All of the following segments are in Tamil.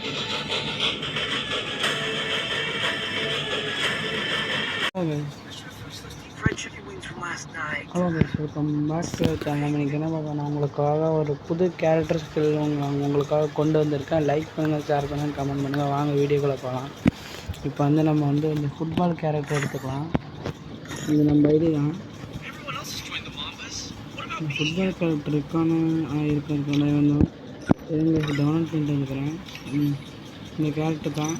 Hello guys, welcome back to channel. இன்றைக்கி என்ன பார்க்கணும், உங்களுக்காக ஒரு புது கேரக்டர் ஸ்கில் உங்களுக்காக கொண்டு வந்திருக்கேன். லைக் பண்ணுங்கள், ஷேர் பண்ணுங்கள், கமெண்ட் பண்ணுங்கள். வாங்க வீடியோக்குள்ளே போகலாம். இப்போ நம்ம இந்த ஃபுட்பால் கேரக்டர் எடுத்துக்கலாம். இது நம்ம ஐடி தான். ஃபுட்பால் கேரக்டர் இருக்கான வந்து டவுன்லோட் பண்ணிட்டு வந்துக்கிறேன். இந்த கேரக்டர் தான்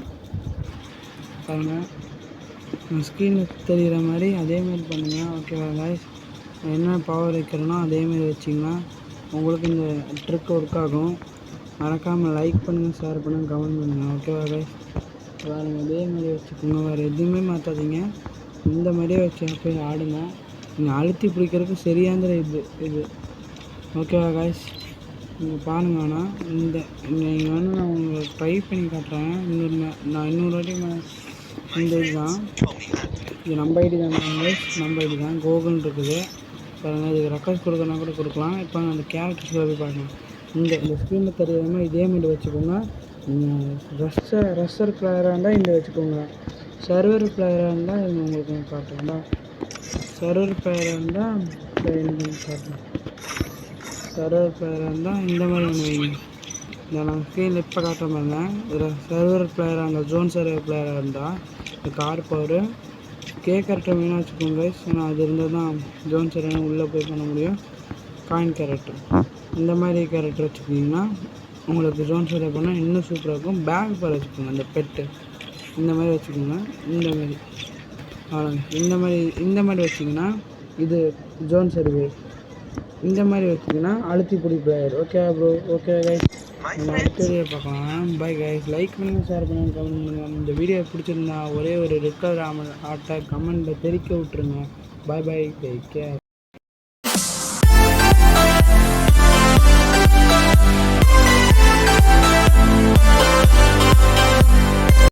பாருங்கள். ஸ்க்ரீனில் தெரிகிற மாதிரி அதேமாரி பண்ணுங்கள். ஓகேவா காய்ஸ்? என்ன பவர் வைக்கிறேனோ அதேமாரி வச்சிங்கன்னா உங்களுக்கு இந்த ட்ரிக் ஒர்க் ஆகும். மறக்காமல் லைக் பண்ணுங்கள், ஷேர் பண்ணுங்கள், கமெண்ட் பண்ணுங்கள். ஓகேவா காய்ஸ்? வேறு அதேமாதிரி வச்சுக்கோங்க, வேறு எதுவுமே மாற்றாதீங்க. இந்த மாதிரியே வச்சு போய் ஆடுங்க. நீங்கள் அழுத்தி பிடிக்கிறதுக்கு சரியாந்திர இது ஓகேவா காய்ஸ்? நீங்கள் பாருங்க. ஆனால் நீங்கள் வந்து நான் உங்களுக்கு ட்ரை பண்ணி காட்டுறேன். நான் இன்னொரு வாட்டி இந்த இதுதான், இது நம்ம ஐடி தான். நம்ம ஐடி தான். கோகுல் இருக்குது பாருங்கள். இதுக்கு ரெக்வஸ்ட் கொடுக்கறனா கூட கொடுக்கலாம். இப்போ அந்த கேரக்டர்ஸில் போய் பார்க்கலாம். இந்த ஸ்க்ரீனில் தெரியாமல் இதேமாரி வச்சுக்கோங்க. ரஷ்ஷர் பிளேயராக இருந்தால் இந்த வச்சுக்கோங்க. சர்வர் பிளேயராக இருந்தால் இது உங்களுக்கு காட்டுறேன்டா. சர்வர் பிளேயராக இருந்தால் காட்டுறேன். சர்வர் பிளேயராக இருந்தால் இந்த மாதிரி ஒன்று வைங்க. இந்த நான் ஸ்க்ரீனில் இப்போ காட்டுற மாதிரி தான். இதில் சர்வர் பிளேயராக இருந்தால், ஜோன் சர்வர் பிளேயராக இருந்தால் இந்த கார் பவர் கேரக்டர் வேணால் வச்சுக்கோங்க கைஸ். ஏன்னா அது இருந்தால் தான் ஜோன் சர்வர் உள்ளே போய் பண்ண முடியும். காயின் கேரக்டர் இந்த மாதிரி கேரக்டர் வச்சுக்கிட்டிங்கன்னா உங்களுக்கு ஜோன் சர்வர் பண்ணால் இன்னும் சூப்பராக இருக்கும். பேக் பவர் வச்சுக்கோங்க, அந்த பெட்டு இந்த மாதிரி வச்சுக்கோங்க. இந்த மாதிரி இந்த மாதிரி வச்சிங்கன்னா இது ஜோன் சர்வர். இந்த மாதிரி வச்சிங்கன்னா அழுத்தி பிடி player. Okay bro? Okay guys, நம்ம அடுத்த வீடியோ பார்க்கலாம். Bye guys. லைக் பண்ணுங்கள், ஷேர் பண்ணுங்கள், கமெண்ட் பண்ணுங்கள். இந்த வீடியோ பிடிச்சிருந்தா ஒரே ஒரு ரெட் கலர் ஆட்டை கமெண்ட்டில் தெரிக்க விட்ருங்க. Bye bye, take care.